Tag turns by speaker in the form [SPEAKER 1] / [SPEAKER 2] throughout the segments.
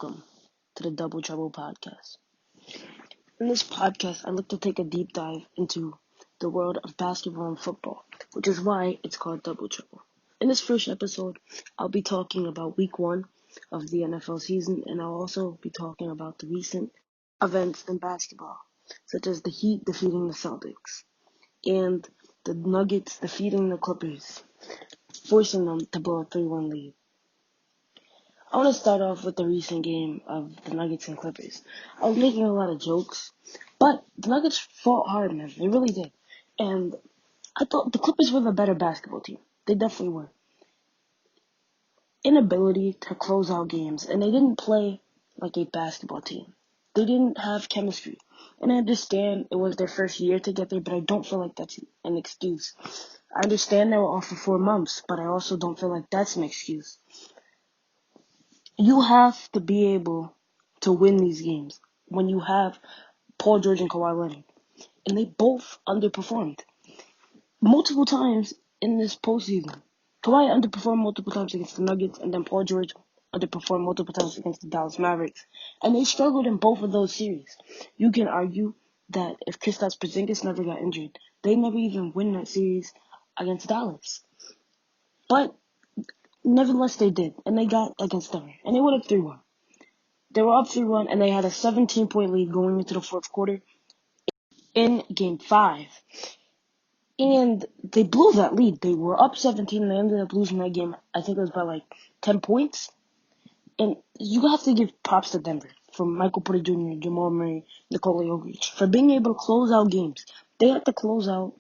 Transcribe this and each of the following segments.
[SPEAKER 1] welcome to the Double Trouble podcast. In this podcast, I look to take a deep dive into the world of basketball and football, which is why it's called Double Trouble. In this first episode, I'll be talking about week 1 of the NFL season, and I'll also be talking about the recent events in basketball, such as the Heat defeating the Celtics and the Nuggets defeating the Clippers, forcing them to blow a 3-1 lead. I want to start off with the recent game of the Nuggets and Clippers. I was making a lot of jokes, but the Nuggets fought hard, man. They really did. And I thought the Clippers were the better basketball team. They definitely were. Inability to close out games, and they didn't play like a basketball team. They didn't have chemistry. And I understand it was their first year together, but I don't feel like that's an excuse. I understand they were off for 4 months, but I also don't feel like that's an excuse. You have to be able to win these games when you have Paul George and Kawhi Leonard. And they both underperformed multiple times in this postseason. Kawhi underperformed multiple times against the Nuggets, and then Paul George underperformed multiple times against the Dallas Mavericks. And they struggled in both of those series. You can argue that if Kristaps Porzingis never got injured, they never even win that series against Dallas. But nevertheless, they did, and they got against Denver, and they won up 3-1. They were up 3-1, and they had a 17-point lead going into the fourth quarter in Game 5. And they blew that lead. They were up 17, and they ended up losing that game. I think it was by like 10 points. And you have to give props to Denver, from Michael Porter Jr., Jamal Murray, Nikola Jokic, for being able to close out games. They had to close out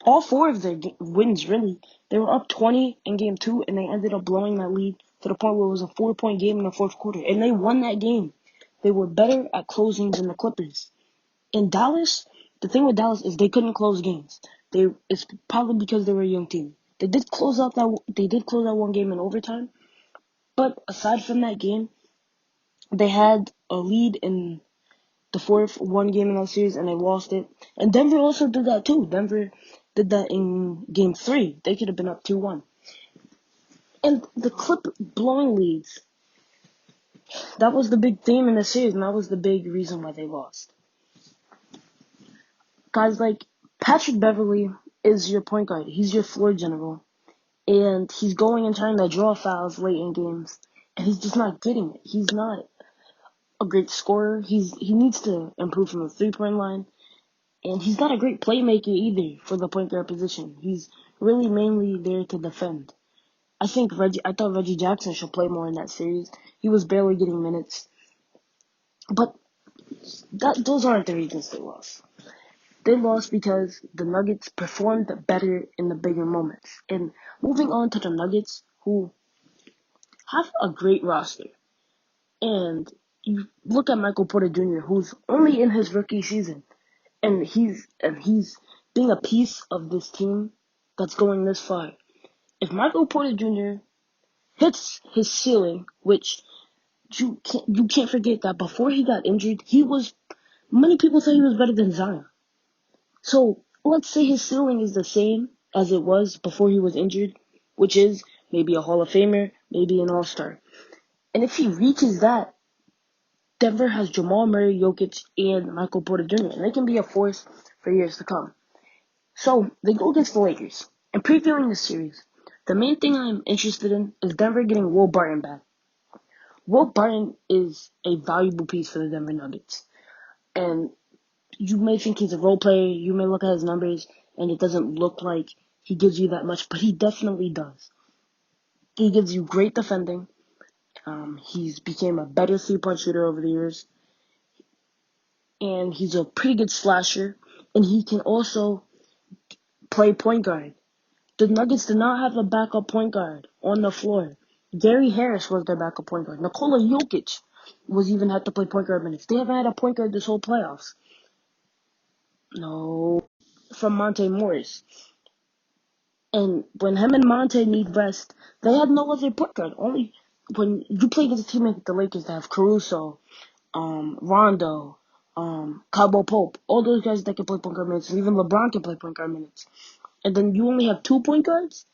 [SPEAKER 1] all 4 of their wins, really. They were up 20 in Game 2, and they ended up blowing that lead to the point where it was a 4-point game in the fourth quarter. And they won that game. They were better at closing than the Clippers. In Dallas, the thing with Dallas is they couldn't close games. It's probably because they were a young team. They did close out one game in overtime, but aside from that game, they had a lead in the fourth one game in that series, and they lost it. And Denver also did that too. Denver did that in Game 3. They could have been up 2-1. And the Clip blowing leads, that was the big theme in the series, and that was the big reason why they lost. Guys like Patrick Beverley is your point guard. He's your floor general. And he's going and trying to draw fouls late in games. And he's just not getting it. He's not a great scorer. He needs to improve from the 3-point line. And he's not a great playmaker either for the point guard position. He's really mainly there to defend. I thought Reggie Jackson should play more in that series. He was barely getting minutes. But those aren't the reasons they lost. They lost because the Nuggets performed better in the bigger moments. And moving on to the Nuggets, who have a great roster. And you look at Michael Porter Jr., who's only in his rookie season. And he's being a piece of this team that's going this far. If Michael Porter Jr. hits his ceiling, which you can't forget that before he got injured, many people say he was better than Zion. So let's say his ceiling is the same as it was before he was injured, which is maybe a Hall of Famer, maybe an All-Star. And if he reaches that, Denver has Jamal Murray, Jokic, and Michael Porter Jr., and they can be a force for years to come. So they go against the Lakers. And previewing this series, the main thing I'm interested in is Denver getting Will Barton back. Will Barton is a valuable piece for the Denver Nuggets. And you may think he's a role player, you may look at his numbers, and it doesn't look like he gives you that much, but he definitely does. He gives you great defending. He's became a better 3-point shooter over the years. And he's a pretty good slasher. And he can also play point guard. The Nuggets did not have a backup point guard on the floor. Gary Harris was their backup point guard. Nikola Jokic was even had to play point guard minutes. They haven't had a point guard this whole playoffs. No. From Monte Morris. And when him and Monte need rest, they have no other point guard. Only when you play against a team like the Lakers, they have Caruso, Rondo, Cabo Pope, all those guys that can play point guard minutes, and even LeBron can play point guard minutes. And then you only have 2 point guards?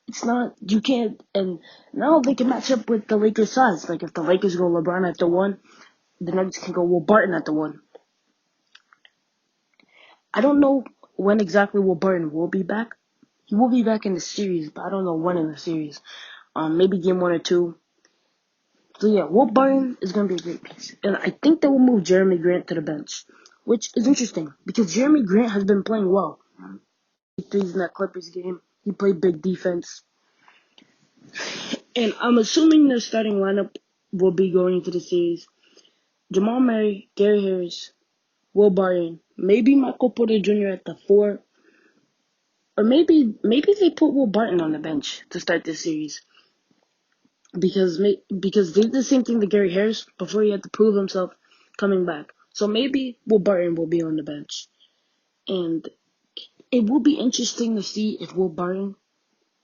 [SPEAKER 1] It's not, you can't, and now they can match up with the Lakers' size. Like, if the Lakers go LeBron at the 1, the Nuggets can go Will Barton at the 1. I don't know when exactly Will Barton will be back. He will be back in the series, but I don't know when in the series. Maybe game 1 or 2. So yeah, Will Barton is going to be a great piece. And I think they will move Jeremy Grant to the bench, which is interesting because Jeremy Grant has been playing well. Threes in that Clippers game. He played big defense. And I'm assuming their starting lineup will be going into the series. Jamal Murray, Gary Harris, Will Barton, maybe Michael Porter Jr. at the 4. Or maybe they put Will Barton on the bench to start this series. Because they did the same thing to Gary Harris before he had to prove himself coming back. So maybe Will Barton will be on the bench. And it will be interesting to see if Will Barton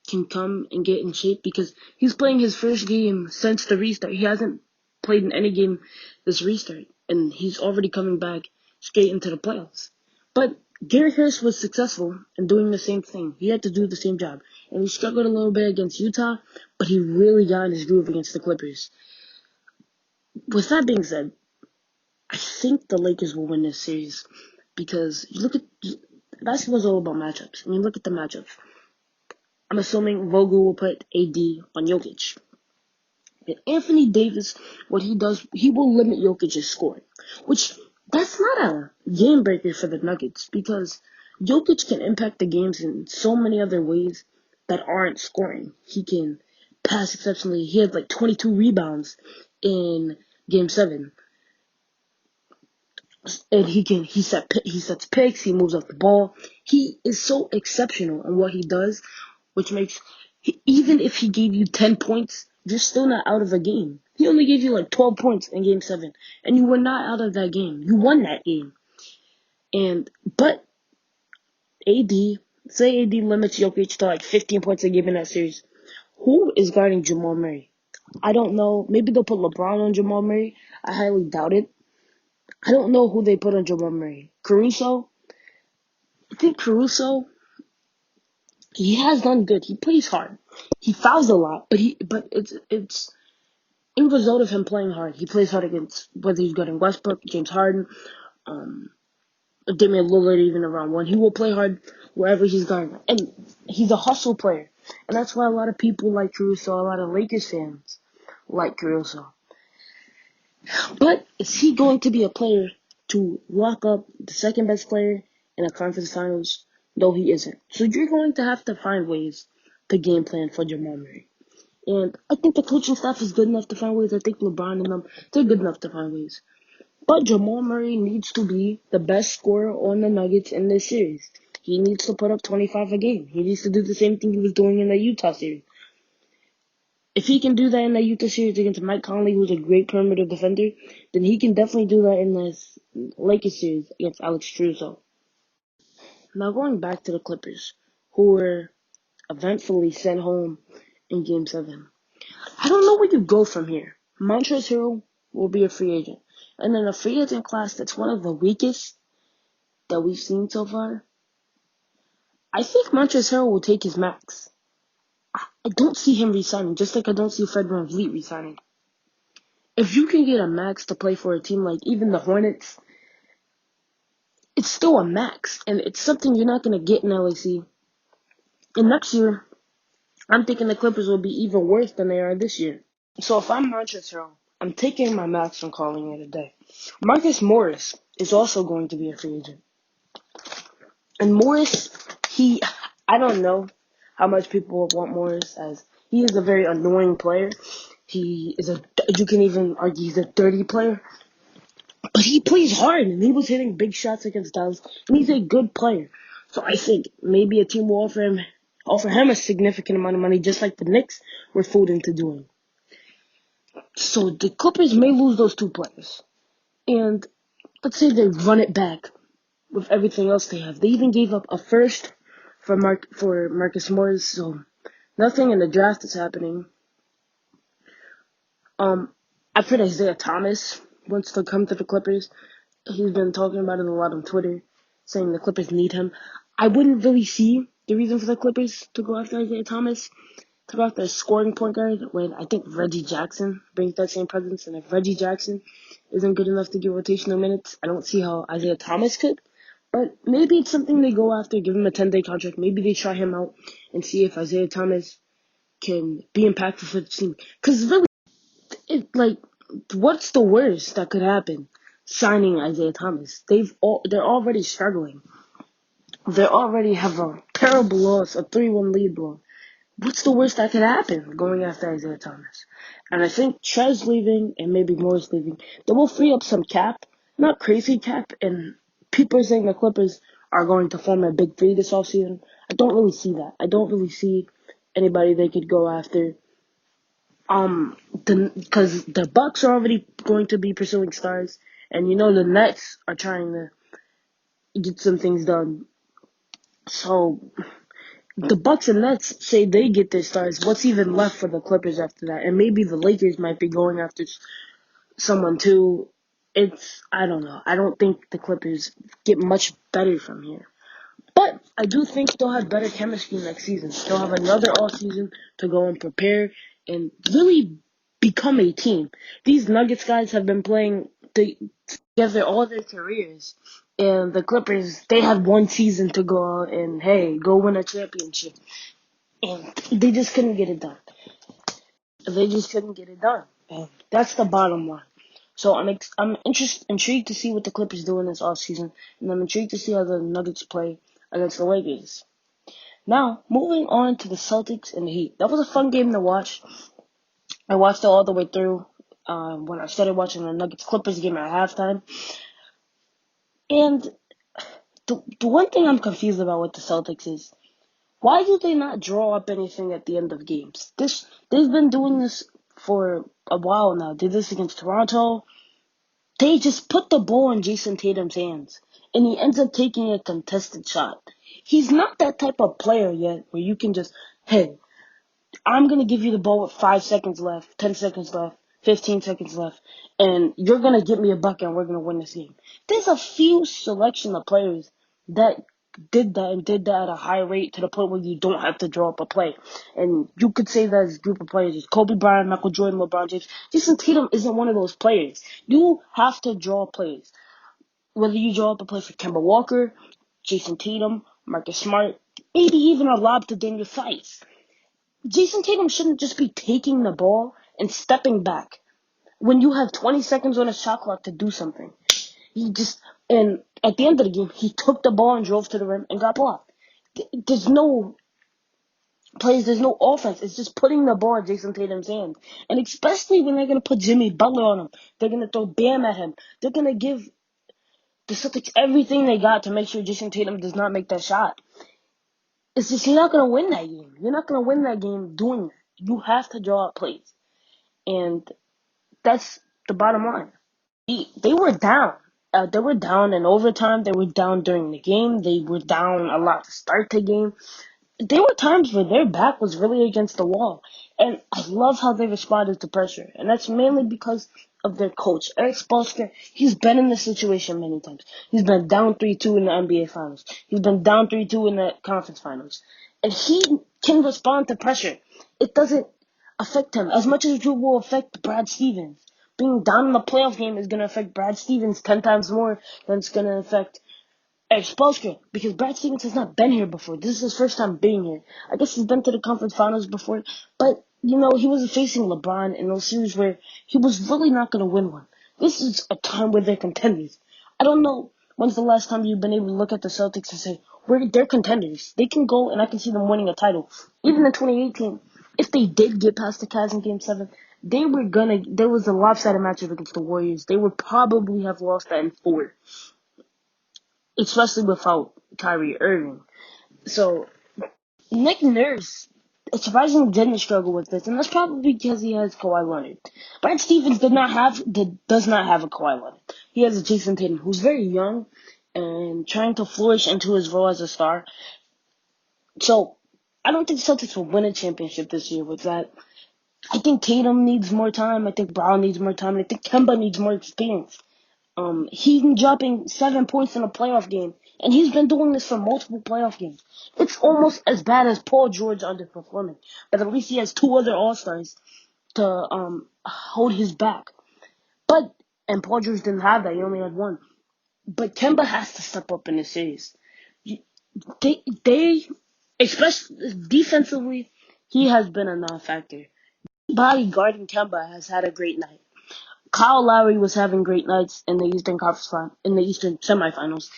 [SPEAKER 1] can come and get in shape because he's playing his first game since the restart. He hasn't played in any game this restart, and he's already coming back straight into the playoffs. But Gary Harris was successful in doing the same thing. He had to do the same job, and he struggled a little bit against Utah, but he really got in his groove against the Clippers. With that being said, I think the Lakers will win this series because you look at basketball's all about matchups. I mean, look at the matchups. I'm assuming Vogel will put AD on Jokic. And Anthony Davis, what he does, he will limit Jokic's scoring. Which, that's not a game breaker for the Nuggets because Jokic can impact the games in so many other ways that aren't scoring. He can pass exceptionally. He had like 22 rebounds in Game 7. And he sets picks, he moves up the ball. He is so exceptional in what he does, which makes, even if he gave you 10 points, you're still not out of a game. He only gave you like 12 points in game 7, and you were not out of that game. You won that game. But say AD limits Jokic to like 15 points a game in that series. Who is guarding Jamal Murray? I don't know. Maybe they'll put LeBron on Jamal Murray. I highly doubt it. I don't know who they put on Jamal Murray. Caruso? I think Caruso, he has done good. He plays hard. He fouls a lot, but it's in result of him playing hard. He plays hard against whether he's guarding Westbrook, James Harden, um, Damian Lillard, even around 1. He will play hard wherever he's guarding. And he's a hustle player. And that's why a lot of people like Caruso, a lot of Lakers fans like Caruso. But is he going to be a player to lock up the second best player in a conference finals? No, he isn't. So you're going to have to find ways to game plan for Jamal Murray. And I think the coaching staff is good enough to find ways. I think LeBron and them, they're good enough to find ways. But Jamal Murray needs to be the best scorer on the Nuggets in this series. He needs to put up 25 a game. He needs to do the same thing he was doing in the Utah series. If he can do that in the Utah series against Mike Conley, who's a great perimeter defender, then he can definitely do that in this Lakers series against Alex Caruso. Now going back to the Clippers, who were eventfully sent home in Game 7. I don't know where you go from here. Montrezl Harrell will be a free agent. And then a free agent class that's one of the weakest that we've seen so far. I think Montrezl Harrell will take his max. I don't see him resigning, just like I don't see Fred VanVleet resigning. If you can get a max to play for a team like even the Hornets, it's still a max, and it's something you're not going to get in LAC. And next year, I'm thinking the Clippers will be even worse than they are this year. So if I'm Montrezl Harrell, I'm taking my max and calling it a day. Marcus Morris is also going to be a free agent. And Morris, I don't know how much people want Morris, as he is a very annoying player. You can even argue he's a dirty player. But he plays hard, and he was hitting big shots against Dallas, and he's a good player. So I think maybe a team will offer him a significant amount of money, just like the Knicks were fooled into doing. So the Clippers may lose those 2 players. And let's say they run it back with everything else they have. They even gave up a first for Marcus Morris, so nothing in the draft is happening. I've heard Isaiah Thomas wants to come to the Clippers. He's been talking about it a lot on Twitter, saying the Clippers need him. I wouldn't really see the reason for the Clippers to go after Isaiah Thomas, to go after a scoring point guard when I think Reggie Jackson brings that same presence. And if Reggie Jackson isn't good enough to get rotational minutes, I don't see how Isaiah Thomas could. But maybe it's something they go after, give him a 10-day contract. Maybe they try him out and see if Isaiah Thomas can be impactful for the team. Because really, what's the worst that could happen? Signing Isaiah Thomas. They're already struggling. They already have a terrible loss, a 3-1 lead blow. What's the worst that could happen going after Isaiah Thomas? And I think Trez leaving and maybe Morris leaving, they will free up some cap, not crazy cap, and people are saying the Clippers are going to form a big three this offseason. I don't really see that. I don't really see anybody they could go after. Because the Bucks are already going to be pursuing stars, and the Nets are trying to get some things done. So the Bucks and Nets say they get their stars. What's even left for the Clippers after that? And maybe the Lakers might be going after someone too. I don't know. I don't think the Clippers get much better from here. But I do think they'll have better chemistry next season. They'll have another all season to go and prepare and really become a team. These Nuggets guys have been playing together all their careers. And the Clippers, they had one season to go out and, hey, go win a championship. And they just couldn't get it done. They just couldn't get it done. And that's the bottom line. So I'm intrigued to see what the Clippers do in this offseason. And I'm intrigued to see how the Nuggets play against the Lakers. Now, moving on to the Celtics and the Heat. That was a fun game to watch. I watched it all the way through when I started watching the Nuggets-Clippers game at halftime. And the one thing I'm confused about with the Celtics is, why do they not draw up anything at the end of games? They've been doing this for a while now. They did this against Toronto. They just put the ball in Jason Tatum's hands, and he ends up taking a contested shot. He's not that type of player yet where you can just, hey, I'm going to give you the ball with 5 seconds left, 10 seconds left, 15 seconds left, and you're going to get me a bucket and we're going to win this game. There's a few selection of players that did that and did that at a high rate to the point where you don't have to draw up a play. And you could say that as a group of players is Kobe Bryant, Michael Jordan, LeBron James. Jason Tatum isn't one of those players. You have to draw plays. Whether you draw up a play for Kemba Walker, Jason Tatum, Marcus Smart, maybe even a lob to Daniel Theis. Jason Tatum shouldn't just be taking the ball and stepping back when you have 20 seconds on a shot clock to do something. And at the end of the game, he took the ball and drove to the rim and got blocked. There's no plays, there's no offense. It's just putting the ball in Jason Tatum's hands. And especially when they're going to put Jimmy Butler on him, they're going to throw Bam at him. They're going to give the Celtics everything they got to make sure Jason Tatum does not make that shot. It's just you're not going to win that game. You're not going to win that game doing that. You have to draw up plays. And that's the bottom line. They were down. They were down in overtime. They were down during the game. They were down a lot to start the game. There were times where their back was really against the wall. And I love how they responded to pressure. And that's mainly because of their coach, Eric Spoelstra. He's been in this situation many times. He's been down 3-2 in the NBA Finals. He's been down 3-2 in the Conference Finals. And he can respond to pressure. It doesn't affect him as much as it will affect Brad Stevens. Being down in the playoff game is going to affect Brad Stevens 10 times more than it's going to affect Eric Spoelstra, because Brad Stevens has not been here before. This is his first time being here. I guess he's been to the conference finals before, but, he was facing LeBron in those series where he was really not going to win one. This is a time where they're contenders. I don't know when's the last time you've been able to look at the Celtics and say, they're contenders. They can go, and I can see them winning a title. Even in 2018, if they did get past the Cavs in Game 7, there was a lopsided matchup against the Warriors. They would probably have lost that in 4. Especially without Kyrie Irving. So, Nick Nurse surprisingly didn't struggle with this, and that's probably because he has Kawhi Leonard. Brad Stevens does not have a Kawhi Leonard. He has a Jason Tatum, who's very young and trying to flourish into his role as a star. So, I don't think the Celtics will win a championship this year with that. I think Tatum needs more time. I think Brown needs more time. And I think Kemba needs more experience. He's been dropping 7 points in a playoff game, and he's been doing this for multiple playoff games. It's almost as bad as Paul George underperforming, but at least he has 2 other All-Stars to hold his back. And Paul George didn't have that; he only had 1. But Kemba has to step up in this series. They, especially defensively, he has been a non-factor. Body guarding Kemba has had a great night. Kyle Lowry was having great nights in the Eastern semifinals.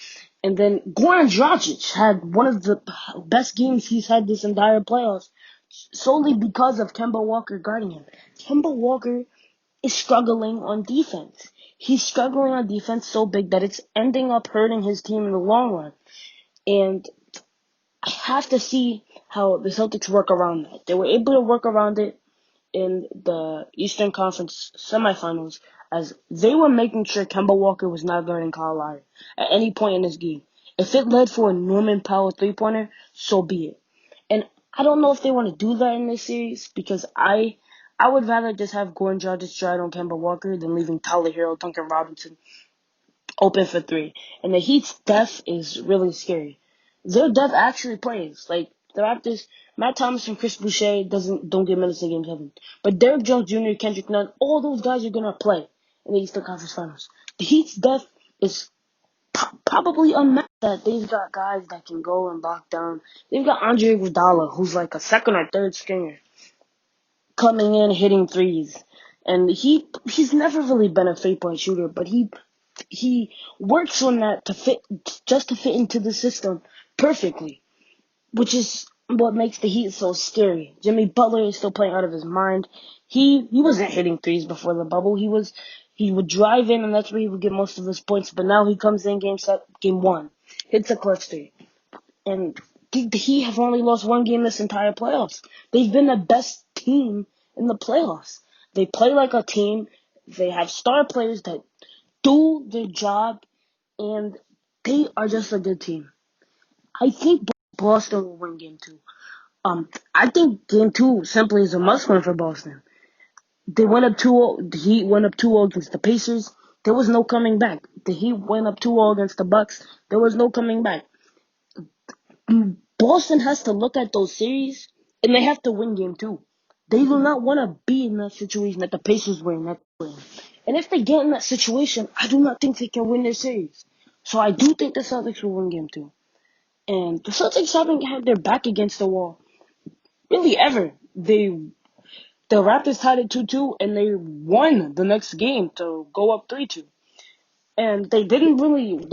[SPEAKER 1] And then Goran Dragic had one of the best games he's had this entire playoffs, solely because of Kemba Walker guarding him. Kemba Walker is struggling on defense. He's struggling on defense so big that it's ending up hurting his team in the long run. And I have to see how the Celtics work around that. They were able to work around it in the Eastern Conference semifinals, as they were making sure Kemba Walker was not guarding Kyle Lowry at any point in this game. If it led for a Norman Powell three-pointer, so be it. And I don't know if they want to do that in this series, because I would rather just have Goran Dragic drive on Kemba Walker than leaving Tyler Hero, Duncan Robinson open for 3. And the Heat's depth is really scary. Their depth actually plays. Like, the Raptors, Matt Thomas and Chris Boucher don't get minutes in Game 7. But Derrick Jones Jr., Kendrick Nunn, all those guys are going to play in the Eastern Conference Finals. The Heat's depth is probably unmatched. That they've got guys that can go and lock down. They've got Andre Iguodala, who's like a second or third stringer, coming in hitting threes. And he's never really been a 3-point shooter, but he works on that to fit into the system perfectly, which is what makes the Heat so scary. Jimmy Butler is still playing out of his mind. He wasn't hitting threes before the bubble. He would drive in, and that's where he would get most of his points. But now he comes in game 1, hits a clutch 3, and the Heat have only lost 1 game this entire playoffs. They've been the best team in the playoffs. They play like a team. They have star players that do their job, and they are just a good team. I think Boston will win Game 2. I think Game 2 simply is a must-win for Boston. They went up 2-0. The Heat went up 2-0 against the Pacers. There was no coming back. The Heat went up 2-0 against the Bucks. There was no coming back. Boston has to look at those series, and they have to win Game 2. They do not want to be in that situation that the Pacers were in. And if they get in that situation, I do not think they can win their series. So I do think the Celtics will win Game 2. And the Celtics haven't had their back against the wall really ever. The Raptors tied it 2-2, and they won the next game to go up 3-2. And they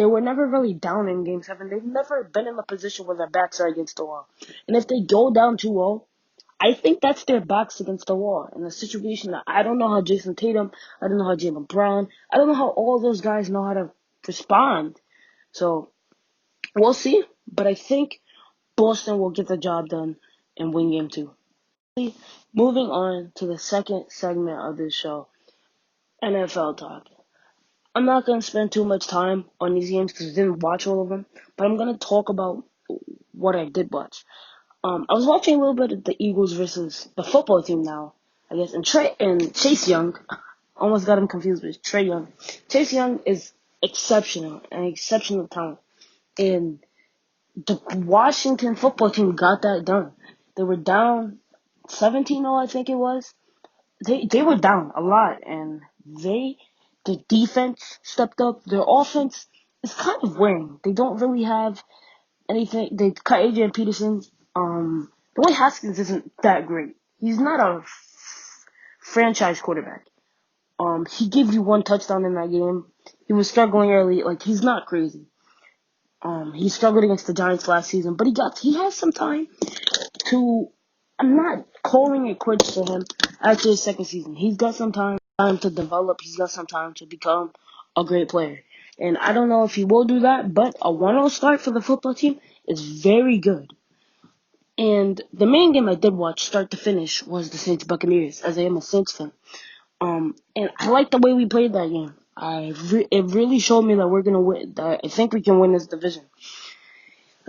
[SPEAKER 1] were never really down in Game 7. They've never been in a position where their backs are against the wall. And if they go down 2-0, I think that's their backs against the wall. In a situation that I don't know how Jason Tatum, I don't know how Jaylen Brown, I don't know how all those guys know how to respond. So, we'll see. But I think Boston will get the job done and win Game 2. Moving on to the second segment of this show, NFL talk. I'm not going to spend too much time on these games because I didn't watch all of them, but I'm going to talk about what I did watch. I was watching a little bit of the Eagles versus the football team now, I guess, and Chase Young, almost got him confused with Trey Young. Chase Young is an exceptional talent, and the Washington football team got that done. They were down 17-0, I think it was. They were down a lot, and the defense stepped up. Their offense is kind of wearing. They don't really have anything. They cut Adrian Peterson. Dwayne Haskins isn't that great. He's not a franchise quarterback. He gave you 1 touchdown in that game. He was struggling early. Like, he's not crazy. He struggled against the Giants last season, but he has some time to. I'm not calling it quits for him after his second season. He's got some time to develop. He's got some time to become a great player. And I don't know if he will do that, but a 1-0 start for the football team is very good. And the main game I did watch, start to finish, was the Saints Buccaneers, as I am a Saints fan. And I like the way we played that game. It really showed me that we're gonna win. That I think we can win this division.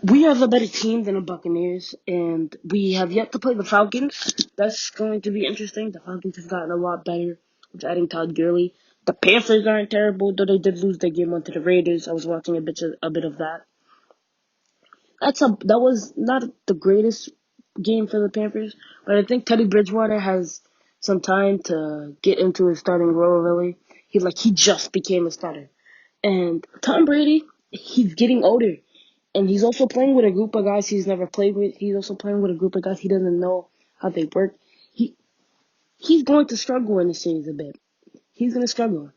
[SPEAKER 1] We have a better team than the Buccaneers, and we have yet to play the Falcons. That's going to be interesting. The Falcons have gotten a lot better with adding Todd Gurley. The Panthers aren't terrible, though they did lose their game one to the Raiders. I was watching a bit of that. That was not the greatest game for the Panthers, but I think Teddy Bridgewater has some time to get into his starting role. Really, he just became a starter, and Tom Brady, he's getting older, and he's also playing with a group of guys he's never played with. He's also playing with a group of guys he doesn't know how they work. He he's going to struggle in the series a bit. He's going to struggle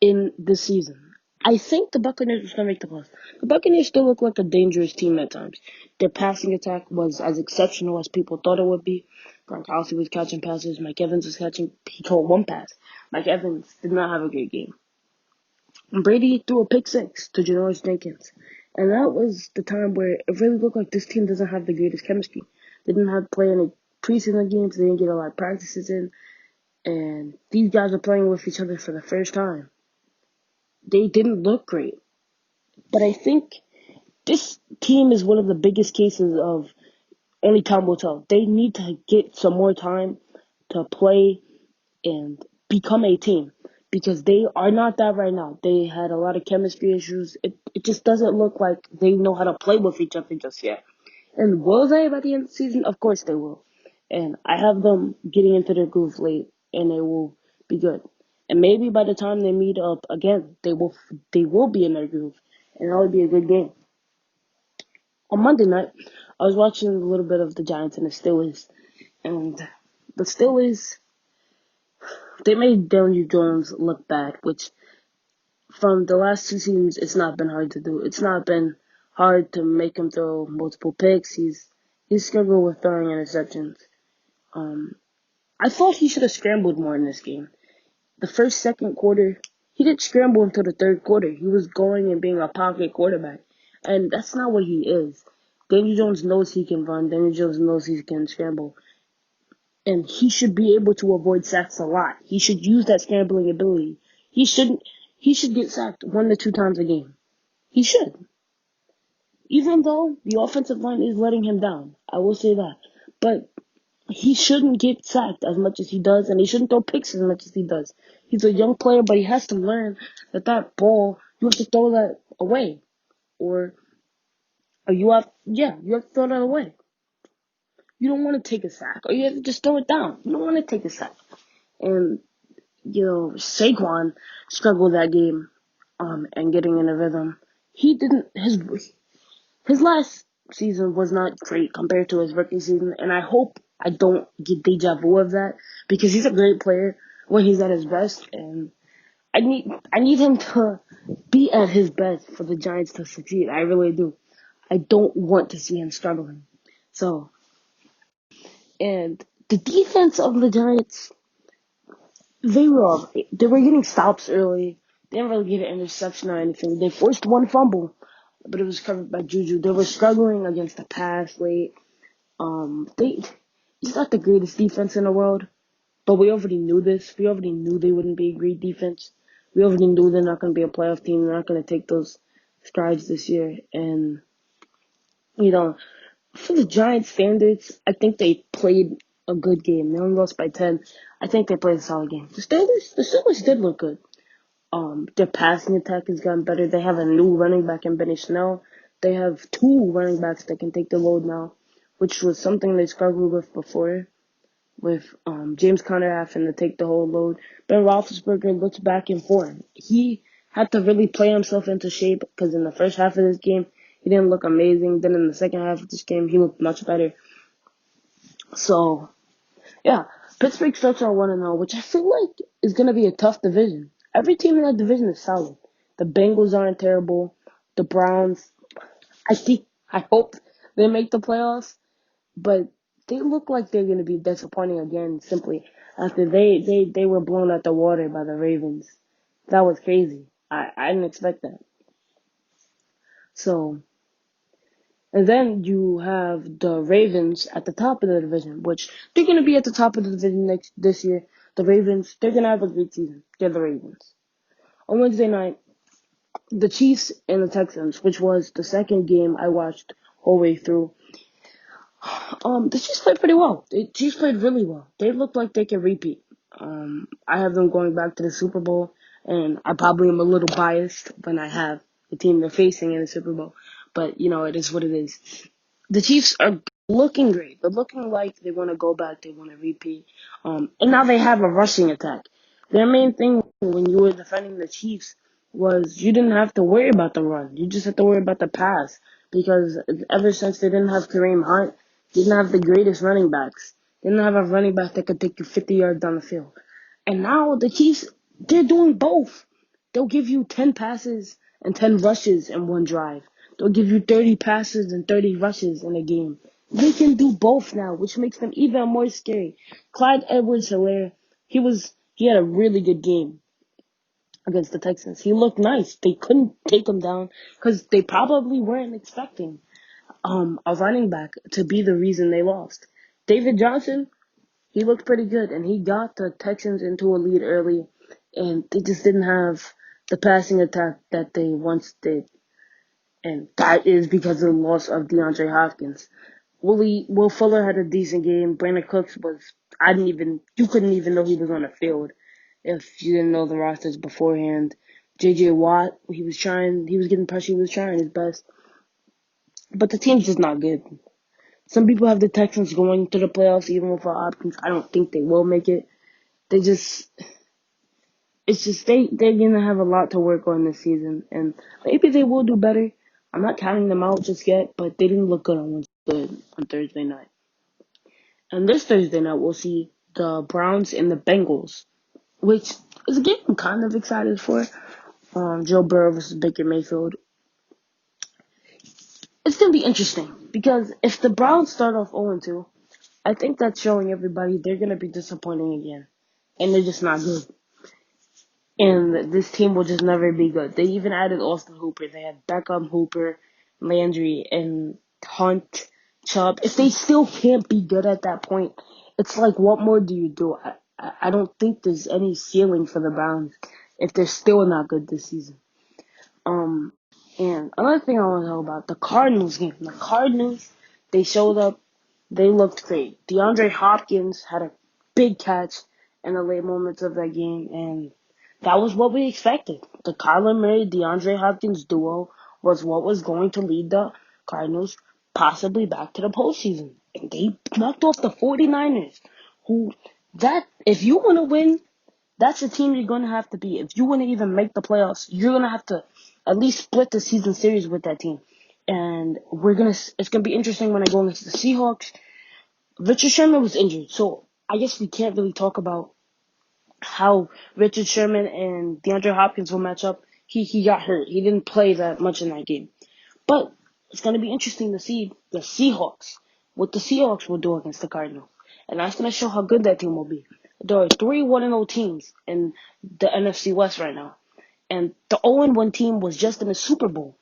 [SPEAKER 1] in this season. I think the Buccaneers are going to make the playoffs. The Buccaneers still look like a dangerous team at times. Their passing attack was as exceptional as people thought it would be. Gronkowski was catching passes. Mike Evans was catching. He caught one pass. Mike Evans did not have a great game. And Brady threw a pick six to Janoris Jenkins. And that was the time where it really looked like this team doesn't have the greatest chemistry. They didn't have to play any preseason games. They didn't get a lot of practices in. And these guys are playing with each other for the first time. They didn't look great. But I think this team is one of the biggest cases of only time will tell. They need to get some more time to play and become a team because they are not that right now. They had a lot of chemistry issues. It just doesn't look like they know how to play with each other just yet. And will they by the end of the season? Of course they will. And I have them getting into their groove late, and they will be good. And maybe by the time they meet up again, they will be in their groove, and that would be a good game. On Monday night, I was watching a little bit of the Giants and the Steelers, and the Steelers they made Daniel Jones look bad, which from the last two seasons it's not been hard to do. It's not been hard to make him throw multiple picks. He's struggled with throwing interceptions. Um, I thought he should have scrambled more in this game. The first, second quarter, he didn't scramble until the third quarter. He was going and being a pocket quarterback. And that's not what he is. Daniel Jones knows he can run. Daniel Jones knows he can scramble. And he should be able to avoid sacks a lot. He should use that scrambling ability. He should get sacked 1 to 2 times a game. He should. Even though the offensive line is letting him down. I will say that. But he shouldn't get sacked as much as he does, and he shouldn't throw picks as much as he does. He's a young player, but he has to learn that ball, you have to throw that away. Or you have to throw that away. You don't want to take a sack, or you have to just throw it down. You don't want to take a sack. And, Saquon struggled that game, and getting in a rhythm. He didn't, his last season was not great compared to his rookie season, and I hope I don't get deja vu of that because he's a great player when he's at his best, and I need him to be at his best for the Giants to succeed. I really do. I don't want to see him struggling. So, and the defense of the Giants, they were getting stops early. They didn't really get an interception or anything. They forced one fumble, but it was covered by Juju. They were struggling against the pass late. They It's not the greatest defense in the world, but we already knew this. We already knew they wouldn't be a great defense. We already knew they're not going to be a playoff team. They're not going to take those strides this year. And, you know, for the Giants standards, I think they played a good game. They only lost by 10. I think they played a solid game. The Steelers did look good. Their passing attack has gotten better. They have a new running back in Benny Snell. They have two running backs that can take the load now, which was something they struggled with before, with James Conner having to take the whole load. Ben Roethlisberger looks back in form. He had to really play himself into shape because in the first half of this game, he didn't look amazing. Then in the second half of this game, he looked much better. So, yeah, Pittsburgh starts on 1-0, which I feel like is going to be a tough division. Every team in that division is solid. The Bengals aren't terrible. The Browns, I hope they make the playoffs, but they look like they're going to be disappointing again simply after they were blown out the water by the Ravens. That was crazy. I didn't expect that. So, and then you have the Ravens at the top of the division, which they're going to be at the top of the division this year. The Ravens, they're going to have a great season. They're the Ravens. On Wednesday night, the Chiefs and the Texans, which was the second game I watched whole way through. The Chiefs played pretty well. The Chiefs played really well. They looked like they could repeat. I have them going back to the Super Bowl. and I probably am a little biased when I have the team they're facing in the Super Bowl. But it is what it is. The Chiefs are looking great. They're looking like they want to go back. They want to repeat. And now they have a rushing attack. Their main thing when you were defending the Chiefs was you didn't have to worry about the run. You just had to worry about the pass because ever since they didn't have Kareem Hunt, they didn't have the greatest running backs. They didn't have a running back that could take you 50 yards down the field. And now the Chiefs, they're doing both. They'll give you 10 passes and 10 rushes in one drive. They'll give you 30 passes and 30 rushes in a game. They can do both now, which makes them even more scary. Clyde Edwards-Helaire, he had a really good game against the Texans. He looked nice. They couldn't take him down because they probably weren't expecting a running back to be the reason they lost. David Johnson, he looked pretty good, and he got the Texans into a lead early, and they just didn't have the passing attack that they once did. And that is because of the loss of DeAndre Hopkins. Will Fuller had a decent game. Brandon Cooks you couldn't even know he was on the field if you didn't know the rosters beforehand. J.J. Watt, he was getting pressure, he was trying his best. But the team's just not good. Some people have the Texans going to the playoffs even without Hopkins. I don't think they will make it. They're gonna have a lot to work on this season, and maybe they will do better. I'm not counting them out just yet, but they didn't look good on Thursday night. And this Thursday night, we'll see the Browns and the Bengals, which is a game I'm kind of excited for. Joe Burrow versus Baker Mayfield. It's gonna be interesting because if the Browns start off 0-2, I think that's showing everybody they're gonna be disappointing again, and they're just not good. And this team will just never be good. They even added Austin Hooper. They had Beckham, Hooper, Landry, and Hunt, Chubb. If they still can't be good at that point, it's like, what more do you do? I don't think there's any ceiling for the Browns if they're still not good this season. Um, and another thing I want to know about the Cardinals game. The Cardinals, they showed up. They looked great. DeAndre Hopkins had a big catch in the late moments of that game, and that was what we expected. The Kyler Murray, DeAndre Hopkins duo was what was going to lead the Cardinals possibly back to the postseason. And they knocked off the 49ers, if you want to win, that's the team you're going to have to be. If you want to even make the playoffs, you're going to have to at least split the season series with that team. And it's going to be interesting when I go against the Seahawks. Richard Sherman was injured, so I guess we can't really talk about how Richard Sherman and DeAndre Hopkins will match up. He got hurt. He didn't play that much in that game. But it's going to be interesting to see what the Seahawks will do against the Cardinals. And that's going to show how good that team will be. There are 3 1-0 teams in the NFC West right now. And the 0-1 team was just in the Super Bowl.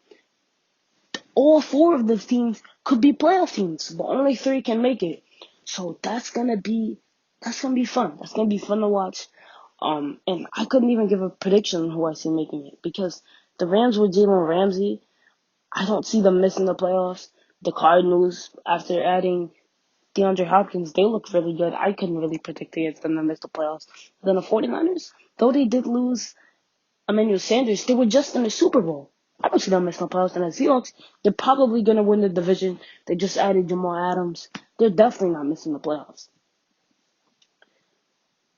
[SPEAKER 1] All 4 of those teams could be playoff teams, but only 3 can make it. So that's gonna be fun. That's gonna be fun to watch. And I couldn't even give a prediction on who I see making it because the Rams with Jalen Ramsey, I don't see them missing the playoffs. The Cardinals, after adding DeAndre Hopkins, they look really good. I couldn't really predict against them to miss the playoffs. Then the 49ers, though they did lose Emmanuel Sanders, they were just in the Super Bowl. I don't see them missing the playoffs. And the Seahawks, they're probably going to win the division. They just added Jamal Adams. They're definitely not missing the playoffs.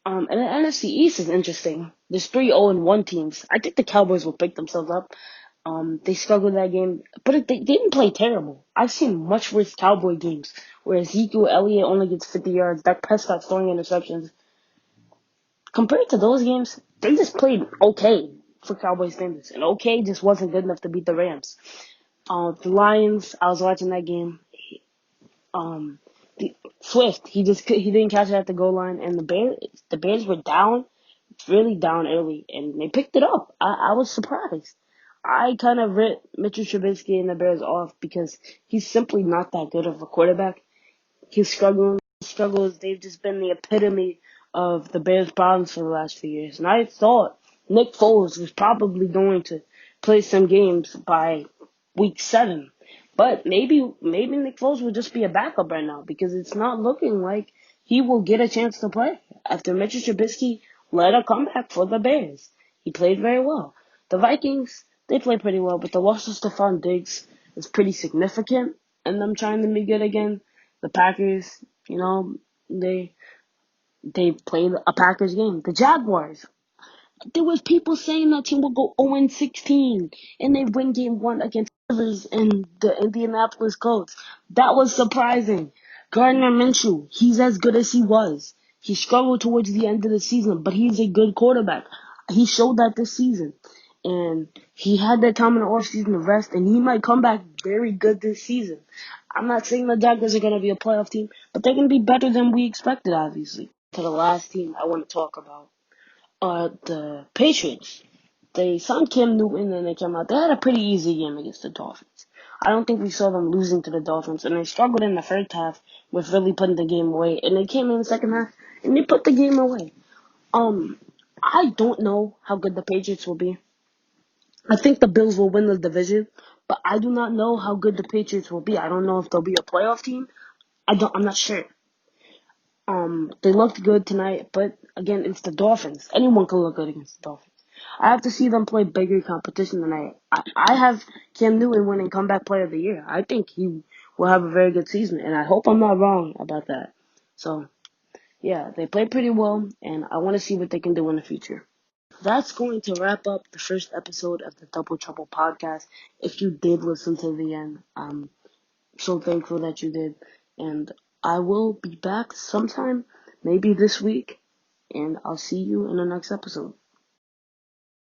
[SPEAKER 1] And the NFC East is interesting. There's 3 0-1 teams. I think the Cowboys will pick themselves up. They struggled that game, but they didn't play terrible. I've seen much worse Cowboy games where Ezekiel Elliott only gets 50 yards. Dak Prescott throwing interceptions. Compared to those games, they just played okay for Cowboys standards, and okay just wasn't good enough to beat the Rams. The Lions, I was watching that game. Swift, he didn't catch it at the goal line, and the Bears were down, really down early, and they picked it up. I was surprised. I kind of writ Mitchell Trubisky and the Bears off because he's simply not that good of a quarterback. He's struggles. They've just been the epitome of the Bears' problems for the last few years. And I thought Nick Foles was probably going to play some games by week 7. But maybe Nick Foles will just be a backup right now because it's not looking like he will get a chance to play after Mitchell Trubisky led a comeback for the Bears. He played very well. The Vikings, they played pretty well, but the loss of Stephon Diggs is pretty significant in them trying to be good again. The Packers, they they played a Packers game. The Jaguars, there was people saying that team will go 0-16 and they win game one against Rivers and the Indianapolis Colts. That was surprising. Gardner Minshew, he's as good as he was. He struggled towards the end of the season, but he's a good quarterback. He showed that this season. And he had that time in the offseason to rest, and he might come back very good this season. I'm not saying the Jaguars are going to be a playoff team, but they're going to be better than we expected, obviously. To the last team I want to talk about. The Patriots. They signed Cam Newton and they came out. They had a pretty easy game against the Dolphins. I don't think we saw them losing to the Dolphins, and they struggled in the first half with really putting the game away. And they came in the second half and they put the game away. I don't know how good the Patriots will be. I think the Bills will win the division, but I do not know how good the Patriots will be. I don't know if they'll be a playoff team. I'm not sure. They looked good tonight, but again, it's the Dolphins. Anyone can look good against the Dolphins. I have to see them play bigger competition tonight. I have Cam Newton winning comeback player of the year. I think he will have a very good season, and I hope I'm not wrong about that. So, yeah, they played pretty well, and I want to see what they can do in the future. That's going to wrap up the first episode of the Double Trouble podcast. If you did listen to the end, so thankful that you did. And I will be back sometime, maybe this week. And I'll see you in the next episode.